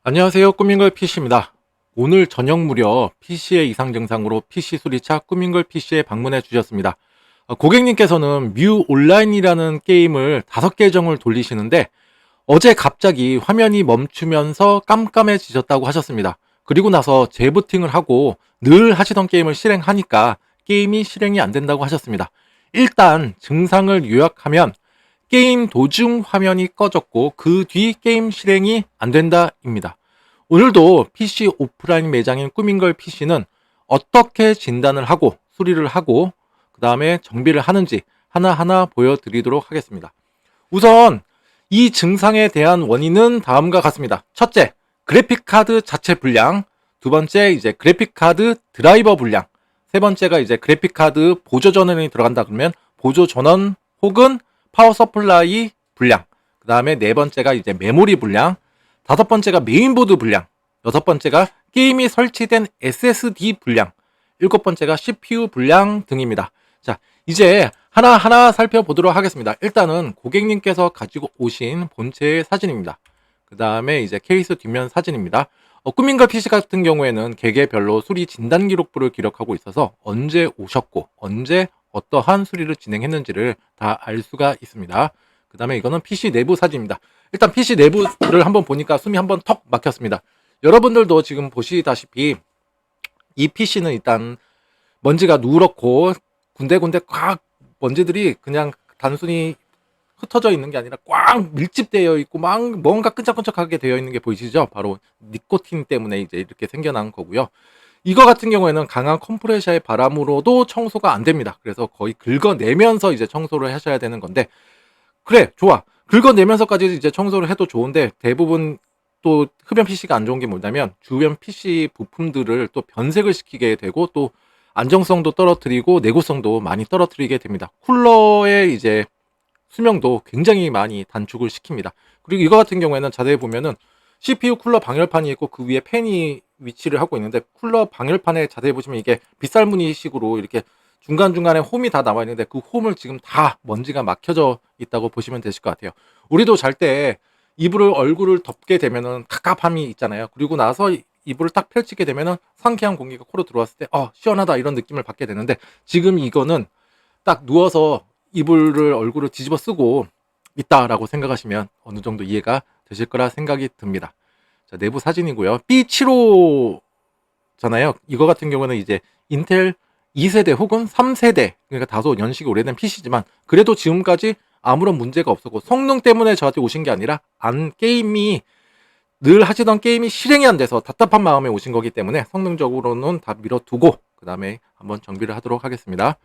안녕하세요. 꾸민걸 PC입니다. 오늘 저녁 무렵 PC의 이상 증상으로 PC 수리차 꾸민걸 PC에 방문해 주셨습니다. 고객님께서는 뮤 온라인이라는 게임을 5계정을 돌리시는데 어제 갑자기 화면이 멈추면서 깜깜해지셨다고 하셨습니다. 그리고 나서 재부팅을 하고 늘 하시던 게임을 실행하니까 게임이 실행이 안 된다고 하셨습니다. 일단 증상을 요약하면 게임 도중 화면이 꺼졌고 그 뒤 게임 실행이 안 된다입니다. 오늘도 PC 오프라인 매장인 꾸민걸 PC는 어떻게 진단을 하고 수리를 하고 그 다음에 정비를 하는지 하나하나 보여드리도록 하겠습니다. 우선 이 증상에 대한 원인은 다음과 같습니다. 첫째, 그래픽카드 자체 불량. 두 번째, 그래픽카드 드라이버 불량. 세 번째가 그래픽카드 보조 전원이 들어간다 그러면 보조 전원 혹은 파워 서플라이 불량. 그 다음에 네 번째가 메모리 불량. 다섯 번째가 메인보드 불량. 여섯 번째가 게임이 설치된 SSD 불량. 일곱 번째가 CPU 불량 등입니다. 자, 이제 하나하나 살펴보도록 하겠습니다. 일단은 고객님께서 가지고 오신 본체의 사진입니다. 그 다음에 케이스 뒷면 사진입니다. 꾸민걸 PC 같은 경우에는 개개별로 수리 진단 기록부를 기록하고 있어서 언제 오셨고 언제 어떠한 수리를 진행했는지를 다 알 수가 있습니다. 그 다음에 이거는 PC 내부 사진입니다. 일단 PC 내부를 한번 보니까 숨이 한번 턱 막혔습니다. 여러분들도 지금 보시다시피 이 PC는 일단 먼지가 누렇고 군데군데 꽉 먼지들이 그냥 단순히 흩어져 있는 게 아니라 꽉 밀집되어 있고 막 뭔가 끈적끈적하게 되어 있는 게 보이시죠? 바로 니코틴 때문에 이렇게 생겨난 거고요. 이거 같은 경우에는 강한 컴프레셔의 바람으로도 청소가 안 됩니다. 그래서 거의 긁어내면서 청소를 하셔야 되는 건데, 그래, 좋아. 긁어내면서까지 청소를 해도 좋은데, 대부분 또 흡연 PC가 안 좋은 게 뭐냐면 주변 PC 부품들을 또 변색을 시키게 되고 또 안정성도 떨어뜨리고 내구성도 많이 떨어뜨리게 됩니다. 쿨러의 수명도 굉장히 많이 단축을 시킵니다. 그리고 이거 같은 경우에는 자세히 보면은 CPU 쿨러 방열판이 있고 그 위에 팬이 위치를 하고 있는데, 쿨러 방열판에 자세히 보시면 이게 빗살무늬식으로 이렇게 중간중간에 홈이 다 나와 있는데 그 홈을 지금 다 먼지가 막혀져 있다고 보시면 되실 것 같아요. 우리도 잘 때 이불을 얼굴을 덮게 되면은 갑갑함이 있잖아요. 그리고 나서 이불을 딱 펼치게 되면은 상쾌한 공기가 코로 들어왔을 때 시원하다 이런 느낌을 받게 되는데, 지금 이거는 딱 누워서 이불을 얼굴을 뒤집어 쓰고 있다라고 생각하시면 어느 정도 이해가 되실 거라 생각이 듭니다. 자, 내부 사진이고요. B75잖아요. 이거 같은 경우는 인텔 2세대 혹은 3세대, 그러니까 다소 연식이 오래된 PC지만 그래도 지금까지 아무런 문제가 없었고, 성능 때문에 저한테 오신 게 아니라 게임이 늘 하시던 게임이 실행이 안 돼서 답답한 마음에 오신 거기 때문에 성능적으로는 다 밀어두고 그 다음에 한번 정비를 하도록 하겠습니다.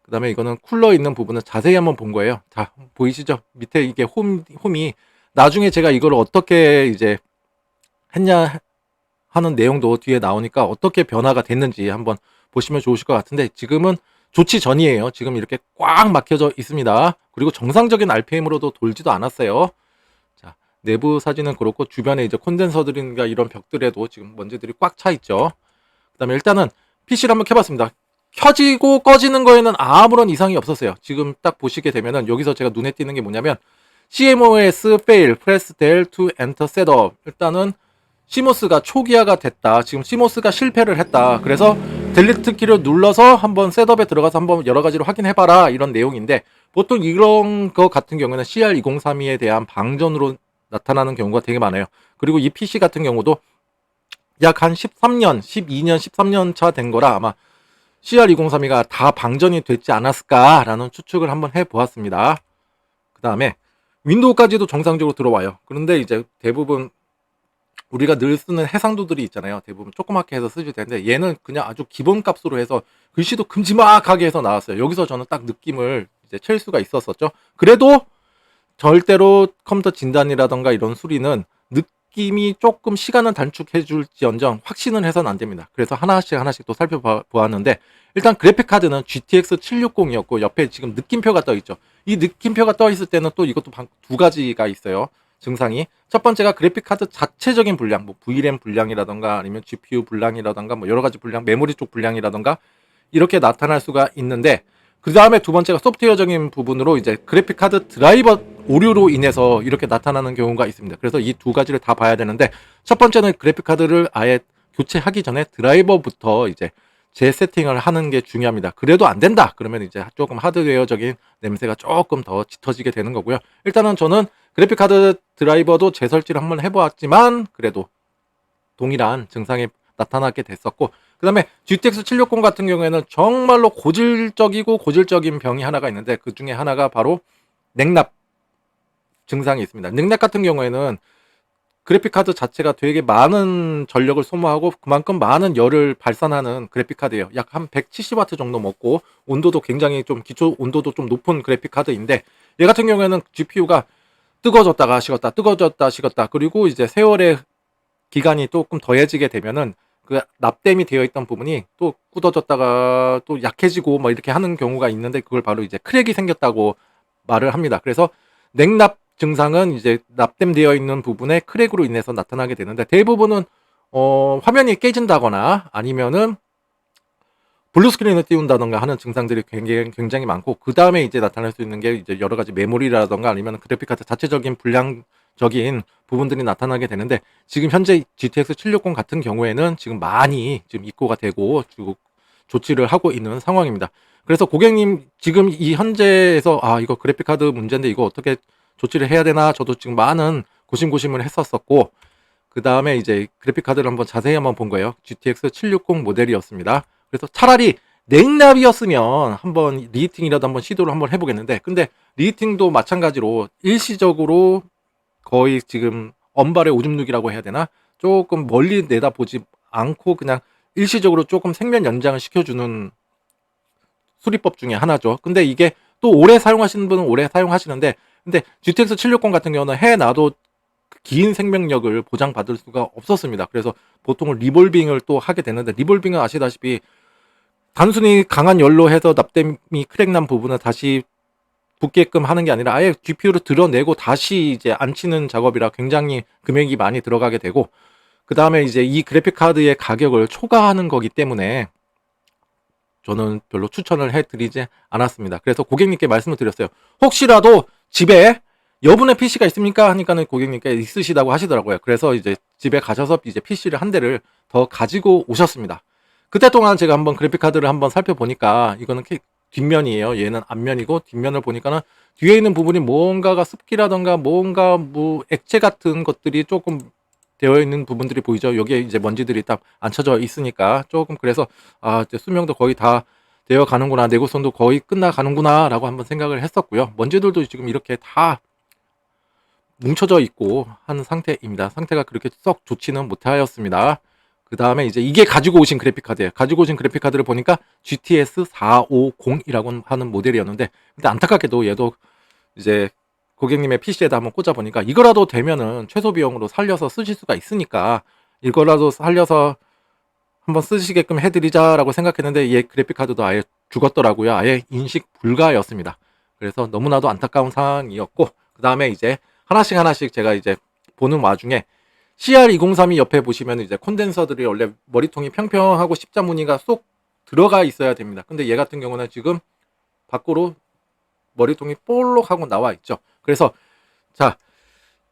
그 다음에 이거는 쿨러 있는 부분은 자세히 한번 본 거예요. 자, 보이시죠? 밑에 이게 홈이 나중에 제가 이걸 어떻게 했냐 하는 내용도 뒤에 나오니까 어떻게 변화가 됐는지 한번 보시면 좋으실 것 같은데, 지금은 좋지 전이에요. 지금 이렇게 꽉 막혀져 있습니다. 그리고 정상적인 RPM으로도 돌지도 않았어요. 자, 내부 사진은 그렇고 주변에 콘덴서들인가 이런 벽들에도 지금 먼지들이 꽉 차 있죠. 그 다음에 일단은 PC를 한번 켜봤습니다. 켜지고 꺼지는 거에는 아무런 이상이 없었어요. 지금 딱 보시게 되면은 여기서 제가 눈에 띄는 게 뭐냐면 CMOS fail, press del to enter setup. 일단은 시모스가 초기화가 됐다. 지금 시모스가 실패를 했다. 그래서 델리트 키를 눌러서 한번 셋업에 들어가서 한번 여러 가지로 확인해봐라 이런 내용인데, 보통 이런 거 같은 경우는 CR2032에 대한 방전으로 나타나는 경우가 되게 많아요. 그리고 이 PC 같은 경우도 약 한 13년, 12년, 13년 차 된 거라 아마 CR2032가 다 방전이 됐지 않았을까라는 추측을 한번 해보았습니다. 그 다음에 윈도우까지도 정상적으로 들어와요. 그런데 대부분 우리가 늘 쓰는 해상도들이 있잖아요. 대부분 조그맣게 해서 쓰실 텐데 얘는 그냥 아주 기본 값으로 해서 글씨도 큼지막하게 해서 나왔어요. 여기서 저는 딱 느낌을 챌 수가 있었었죠. 그래도 절대로 컴퓨터 진단이라던가 이런 수리는 느낌이 조금 시간은 단축해 줄지언정 확신은 해서는 안 됩니다. 그래서 하나씩 또 살펴보았는데, 일단 그래픽카드는 GTX 760이었고 옆에 지금 느낌표가 떠 있죠. 이 느낌표가 떠 있을 때는 또 이것도 두 가지가 있어요. 증상이. 첫 번째가 그래픽카드 자체적인 불량, 뭐 VRAM 불량이라던가 아니면 GPU 불량이라던가 뭐 여러 가지 불량, 메모리 쪽 불량이라던가 이렇게 나타날 수가 있는데, 그 다음에 두 번째가 소프트웨어적인 부분으로 그래픽카드 드라이버 오류로 인해서 이렇게 나타나는 경우가 있습니다. 그래서 이 두 가지를 다 봐야 되는데, 첫 번째는 그래픽카드를 아예 교체하기 전에 드라이버부터 이제 재세팅을 하는 게 중요합니다. 그래도 안 된다 그러면 이제 조금 하드웨어적인 냄새가 조금 더 짙어지게 되는 거고요. 일단은 저는 그래픽카드 드라이버도 재설치를 한번 해보았지만 그래도 동일한 증상이 나타나게 됐었고, 그 다음에 GTX 760 같은 경우에는 정말로 고질적인 병이 하나가 있는데, 그 중에 하나가 바로 냉납 증상이 있습니다. 냉납 같은 경우에는 그래픽카드 자체가 되게 많은 전력을 소모하고 그만큼 많은 열을 발산하는 그래픽카드예요. 약 한 170W 정도 먹고, 온도도 굉장히 좀 기초 온도도 좀 높은 그래픽카드인데, 얘 같은 경우에는 GPU가 뜨거워졌다가 식었다, 뜨거워졌다 식었다, 그리고 이제 세월의 기간이 조금 더해지게 되면은 그 납땜이 되어 있던 부분이 또 굳어졌다가 또 약해지고 뭐 이렇게 하는 경우가 있는데, 그걸 바로 이제 크랙이 생겼다고 말을 합니다. 그래서 냉납 증상은 이제 납땜되어 있는 부분에 크랙으로 인해서 나타나게 되는데, 대부분은 화면이 깨진다거나 아니면은 블루스크린을 띄운다던가 하는 증상들이 굉장히 많고, 그 다음에 이제 나타날 수 있는 게 이제 여러 가지 메모리라던가 아니면 그래픽카드 자체적인 불량적인 부분들이 나타나게 되는데, 지금 현재 GTX 760 같은 경우에는 지금 많이 지금 입고가 되고 조치를 하고 있는 상황입니다. 그래서 고객님 지금 이 현재에서 이거 그래픽카드 문제인데 이거 어떻게 조치를 해야 되나, 저도 지금 많은 고심을 했었었고, 그 다음에 이제 그래픽카드를 한번 자세히 한번 본 거예요. GTX 760 모델이었습니다. 그래서 차라리 냉납이었으면 한번 리히팅이라도 한번 시도를 한번 해보겠는데, 근데 리히팅도 마찬가지로 일시적으로 거의 지금 언발의 오줌 누기라고 해야 되나, 조금 멀리 내다보지 않고 그냥 일시적으로 조금 생면 연장을 시켜주는 수리법 중에 하나죠. 근데 이게 또 오래 사용하시는 분은 오래 사용하시는데, 근데 GTX 760 같은 경우는 해놔도 긴 생명력을 보장받을 수가 없었습니다. 그래서 보통은 리볼빙을 또 하게 되는데, 리볼빙은 아시다시피 단순히 강한 열로 해서 납땜이 크랙난 부분을 다시 붙게끔 하는 게 아니라 아예 GPU를 드러내고 다시 이제 앉히는 작업이라 굉장히 금액이 많이 들어가게 되고, 그 다음에 이제 이 그래픽카드의 가격을 초과하는 거기 때문에 저는 별로 추천을 해드리지 않았습니다. 그래서 고객님께 말씀을 드렸어요. 혹시라도 집에 여분의 PC가 있습니까? 하니까는 고객님께 있으시다고 하시더라고요. 그래서 이제 집에 가셔서 이제 PC를 한 대를 더 가지고 오셨습니다. 그때 동안 제가 한번 그래픽카드를 한번 살펴보니까 이거는 뒷면이에요. 얘는 앞면이고, 뒷면을 보니까는 뒤에 있는 부분이 뭔가가 습기라던가 뭔가 뭐 액체 같은 것들이 조금 되어 있는 부분들이 보이죠. 여기에 이제 먼지들이 딱 앉혀져 있으니까 조금, 그래서 이제 수명도 거의 다 되어 가는구나, 내구성도 거의 끝나가는구나 라고 한번 생각을 했었고요. 먼지들도 지금 이렇게 다 뭉쳐져 있고 하는 상태입니다. 상태가 그렇게 썩 좋지는 못하였습니다. 그 다음에 이제 이게 가지고 오신 그래픽카드예요. 가지고 오신 그래픽카드를 보니까 GTS 450이라고 하는 모델이었는데, 근데 안타깝게도 얘도 이제 고객님의 PC에다 한번 꽂아보니까 이거라도 되면은 최소 비용으로 살려서 쓰실 수가 있으니까 이거라도 살려서 한번 쓰시게끔 해드리자라고 생각했는데, 얘 그래픽카드도 아예 죽었더라고요. 아예 인식 불가였습니다. 그래서 너무나도 안타까운 상황이었고, 그 다음에 이제 하나씩 제가 이제 보는 와중에 CR2032 옆에 보시면 이제 콘덴서들이 원래 머리통이 평평하고 십자 무늬가 쏙 들어가 있어야 됩니다. 근데 얘 같은 경우는 지금 밖으로 머리통이 볼록 하고 나와 있죠. 그래서 자,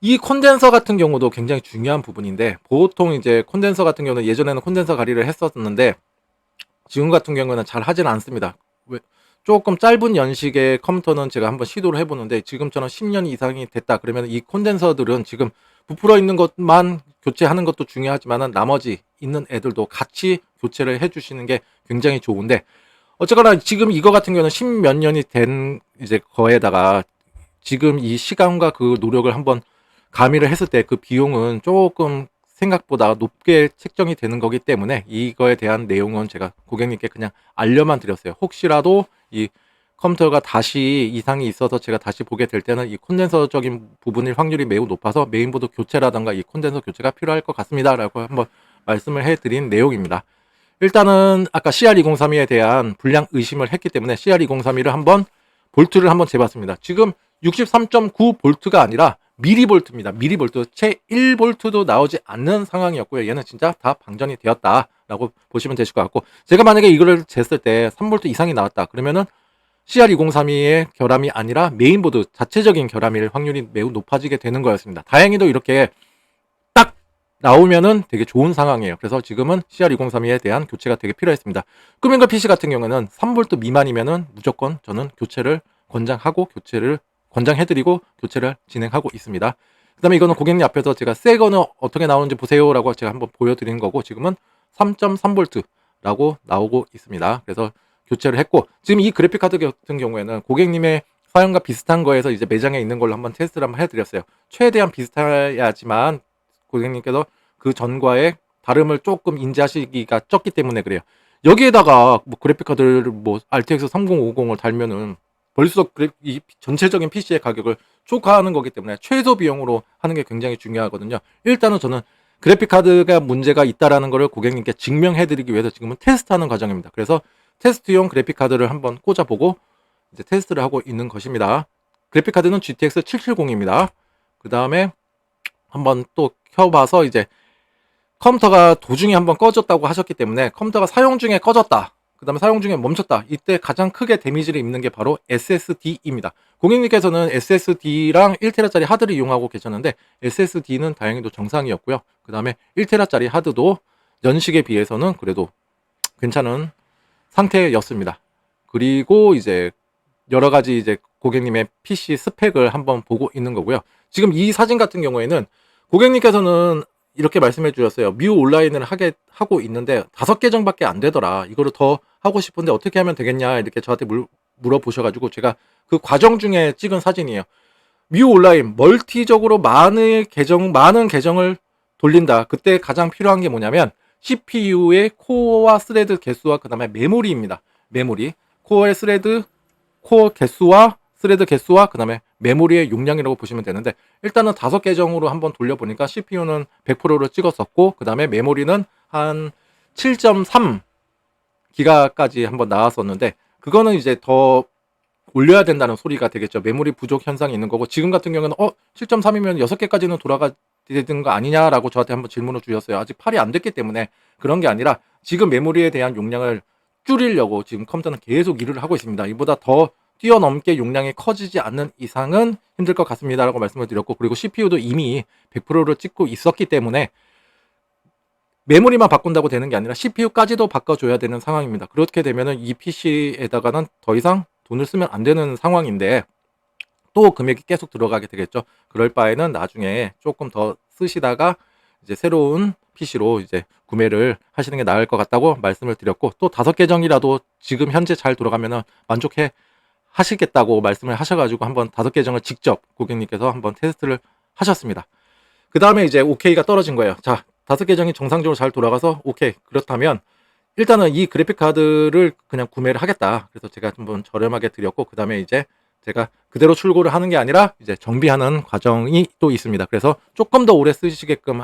이 콘덴서 같은 경우도 굉장히 중요한 부분인데, 보통 이제 콘덴서 같은 경우는 예전에는 콘덴서 가리를 했었는데 지금 같은 경우는 잘 하진 않습니다. 조금 짧은 연식의 컴퓨터는 제가 한번 시도를 해보는데, 지금처럼 10년 이상이 됐다 그러면 이 콘덴서들은 지금 부풀어 있는 것만 교체하는 것도 중요하지만 나머지 있는 애들도 같이 교체를 해주시는 게 굉장히 좋은데, 어쨌거나 지금 이거 같은 경우는 10몇 년이 된 이제 거에다가 지금 이 시간과 그 노력을 한번 가미를 했을 때 그 비용은 조금 생각보다 높게 책정이 되는 거기 때문에 이거에 대한 내용은 제가 고객님께 그냥 알려만 드렸어요. 혹시라도 이 컴퓨터가 다시 이상이 있어서 제가 다시 보게 될 때는 이 콘덴서적인 부분일 확률이 매우 높아서 메인보드 교체라던가 이 콘덴서 교체가 필요할 것 같습니다 라고 한번 말씀을 해드린 내용입니다. 일단은 아까 CR2032에 대한 불량 의심을 했기 때문에 CR2032를 한번 볼트를 한번 재봤습니다. 지금 63.9V가 아니라 미리볼트입니다. 미리볼트, 채 1V도 나오지 않는 상황이었고요. 얘는 진짜 다 방전이 되었다라고 보시면 되실 것 같고, 제가 만약에 이거를 쟀을 때 3V 이상이 나왔다 그러면은 CR2032의 결함이 아니라 메인보드 자체적인 결함일 확률이 매우 높아지게 되는 거였습니다. 다행히도 이렇게 딱 나오면은 되게 좋은 상황이에요. 그래서 지금은 CR2032에 대한 교체가 되게 필요했습니다. 꾸민거 PC 같은 경우에는 3V 미만이면은 무조건 저는 교체를 권장해드리고 교체를 진행하고 있습니다. 그 다음에 이거는 고객님 앞에서 제가 새 거는 어떻게 나오는지 보세요 라고 제가 한번 보여드리는 거고, 지금은 3.3V 라고 나오고 있습니다. 그래서 교체를 했고, 지금 이 그래픽카드 같은 경우에는 고객님의 사용과 비슷한 거에서 이제 매장에 있는 걸로 한번 테스트를 한번 해드렸어요. 최대한 비슷해야지만 고객님께서 그 전과의 다름을 조금 인지하시기가 적기 때문에 그래요. 여기에다가 뭐 그래픽카드를 뭐 RTX 3050을 달면은 벌써 이 전체적인 PC의 가격을 초과하는 거기 때문에 최소 비용으로 하는 게 굉장히 중요하거든요. 일단은 저는 그래픽카드가 문제가 있다라는 것을 고객님께 증명해드리기 위해서 지금은 테스트하는 과정입니다. 그래서 테스트용 그래픽카드를 한번 꽂아보고 이제 테스트를 하고 있는 것입니다. 그래픽카드는 GTX 770입니다. 그 다음에 한번 또 켜봐서 이제 컴퓨터가 도중에 한번 꺼졌다고 하셨기 때문에 컴퓨터가 사용 중에 꺼졌다, 그 다음에 사용 중에 멈췄다, 이때 가장 크게 데미지를 입는 게 바로 SSD입니다. 고객님께서는 SSD랑 1TB짜리 하드를 이용하고 계셨는데 SSD는 다행히도 정상이었고요. 그 다음에 1TB짜리 하드도 연식에 비해서는 그래도 괜찮은 상태였습니다. 그리고 이제 여러 가지 이제 고객님의 PC 스펙을 한번 보고 있는 거고요. 지금 이 사진 같은 경우에는 고객님께서는 이렇게 말씀해 주셨어요. 뮤 온라인을 하고 있는데 5계정밖에 안 되더라. 이거를 더 하고 싶은데 어떻게 하면 되겠냐, 이렇게 저한테 물어보셔가지고 제가 그 과정 중에 찍은 사진이에요. 뮤 온라인 멀티적으로 많은 계정을 돌린다. 그때 가장 필요한 게 뭐냐면 CPU의 코어와 스레드 개수와 그 다음에 메모리입니다. 메모리, 코어 개수와 스레드 개수와 그 다음에 메모리의 용량이라고 보시면 되는데, 일단은 5계정으로 한번 돌려보니까 CPU는 100%를 찍었었고, 그 다음에 메모리는 한 7.3 기가까지 한번 나왔었는데, 그거는 이제 더 올려야 된다는 소리가 되겠죠. 메모리 부족 현상이 있는 거고, 지금 같은 경우는 7.3이면 6개까지는 돌아가 되는 거 아니냐라고 저한테 한번 질문을 주셨어요. 아직 8이 안 됐기 때문에 그런 게 아니라 지금 메모리에 대한 용량을 줄이려고 지금 컴퓨터는 계속 일을 하고 있습니다. 이보다 더 뛰어넘게 용량이 커지지 않는 이상은 힘들 것 같습니다 라고 말씀을 드렸고, 그리고 CPU도 이미 100%를 찍고 있었기 때문에 메모리만 바꾼다고 되는 게 아니라 CPU까지도 바꿔줘야 되는 상황입니다. 그렇게 되면은 이 PC에다가는 더 이상 돈을 쓰면 안 되는 상황인데 또 금액이 계속 들어가게 되겠죠. 그럴 바에는 나중에 조금 더 쓰시다가 이제 새로운 PC로 이제 구매를 하시는 게 나을 것 같다고 말씀을 드렸고, 또 5계정이라도 지금 현재 잘 돌아가면은 만족해 하시겠다고 말씀을 하셔가지고 한번 5계정을 직접 고객님께서 한번 테스트를 하셨습니다. 그 다음에 이제 OK가 떨어진 거예요. 자, 5계정이 정상적으로 잘 돌아가서 오케이, 그렇다면 일단은 이 그래픽카드를 그냥 구매를 하겠다. 그래서 제가 한번 저렴하게 드렸고, 그 다음에 이제 제가 그대로 출고를 하는 게 아니라 이제 정비하는 과정이 또 있습니다. 그래서 조금 더 오래 쓰시게끔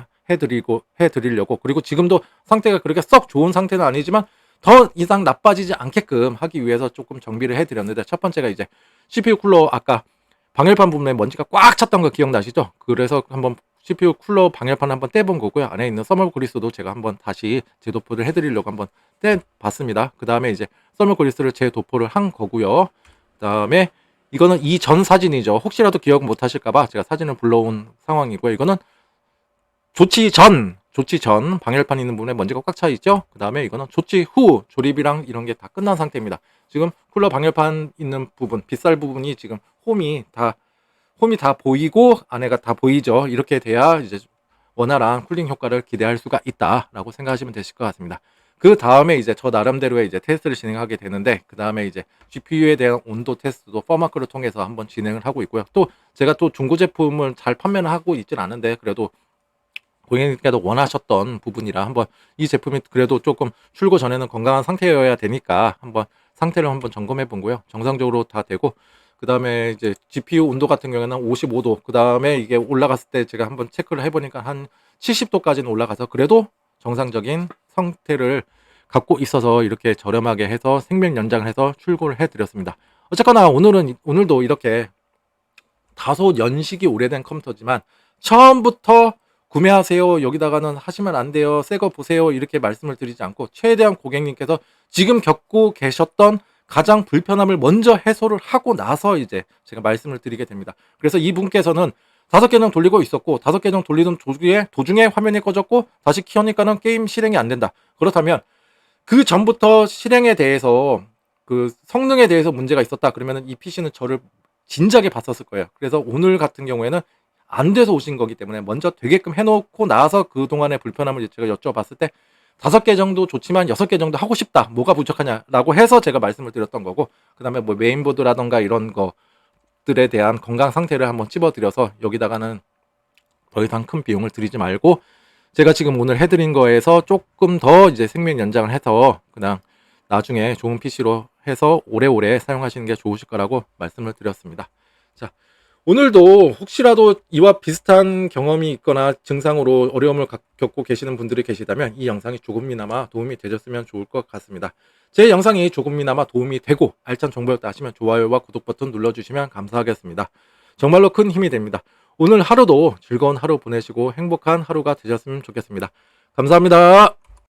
해드리려고, 그리고 지금도 상태가 그렇게 썩 좋은 상태는 아니지만 더 이상 나빠지지 않게끔 하기 위해서 조금 정비를 해드렸는데, 첫 번째가 이제 CPU 쿨러, 아까 방열판 부분에 먼지가 꽉 찼던 거 기억나시죠? 그래서 한번 CPU 쿨러 방열판 한번 떼본 거고요. 안에 있는 서멀 그리스도 제가 한번 다시 재도포를 해드리려고 한번 떼봤습니다. 그 다음에 이제 서멀 그리스를 재도포를 한 거고요. 그 다음에 이거는 이전 사진이죠. 혹시라도 기억 못 하실까봐 제가 사진을 불러온 상황이고요. 이거는 조치 전 방열판 있는 부분에 먼지가 꽉 차 있죠. 그 다음에 이거는 조치 후 조립이랑 이런 게 다 끝난 상태입니다. 지금 쿨러 방열판 있는 부분, 빗살 부분이 지금 홈이 다 보이고 안에가 다 보이죠. 이렇게 돼야 이제 원활한 쿨링 효과를 기대할 수가 있다라고 생각하시면 되실 것 같습니다. 그 다음에 이제 저 나름대로의 이제 테스트를 진행하게 되는데, 그 다음에 이제 GPU에 대한 온도 테스트도 퍼마크를 통해서 한번 진행을 하고 있고요. 또 제가 또 중고 제품을 잘 판매를 하고 있진 않은데 그래도 고객님께도 원하셨던 부분이라 한번 이 제품이 그래도 조금 출고 전에는 건강한 상태여야 되니까 한번 상태를 한번 점검해 본 거고요. 정상적으로 다 되고, 그 다음에 이제 GPU 온도 같은 경우에는 55도, 그 다음에 이게 올라갔을 때 제가 한번 체크를 해보니까 한 70도까지는 올라가서 그래도 정상적인 상태를 갖고 있어서 이렇게 저렴하게 해서 생명 연장을 해서 출고를 해드렸습니다. 어쨌거나 오늘도 이렇게 다소 연식이 오래된 컴퓨터지만 처음부터 구매하세요, 여기다가는 하시면 안 돼요, 새 거 보세요, 이렇게 말씀을 드리지 않고 최대한 고객님께서 지금 겪고 계셨던 가장 불편함을 먼저 해소를 하고 나서 이제 제가 말씀을 드리게 됩니다. 그래서 이분께서는 5계정 돌리고 있었고 5계정 돌리던 도중에 화면이 꺼졌고 다시 켜니까는 게임 실행이 안 된다. 그렇다면 그 전부터 실행에 대해서 그 성능에 대해서 문제가 있었다. 그러면은 이 PC는 저를 진작에 봤었을 거예요. 그래서 오늘 같은 경우에는 안 돼서 오신 거기 때문에 먼저 되게끔 해놓고 나서 그동안의 불편함을 제가 여쭤봤을 때 5개 정도 좋지만 6개 정도 하고 싶다. 뭐가 부족하냐라고 해서 제가 말씀을 드렸던 거고, 그 다음에 뭐 메인보드라던가 이런 것들에 대한 건강 상태를 한번 찝어드려서 여기다가는 더 이상 큰 비용을 들이지 말고 제가 지금 오늘 해드린 거에서 조금 더 이제 생명 연장을 해서 그냥 나중에 좋은 PC로 해서 오래오래 사용하시는 게 좋으실 거라고 말씀을 드렸습니다. 자, 오늘도 혹시라도 이와 비슷한 경험이 있거나 증상으로 어려움을 겪고 계시는 분들이 계시다면 이 영상이 조금이나마 도움이 되셨으면 좋을 것 같습니다. 제 영상이 조금이나마 도움이 되고 알찬 정보였다 하시면 좋아요와 구독 버튼 눌러주시면 감사하겠습니다. 정말로 큰 힘이 됩니다. 오늘 하루도 즐거운 하루 보내시고 행복한 하루가 되셨으면 좋겠습니다. 감사합니다.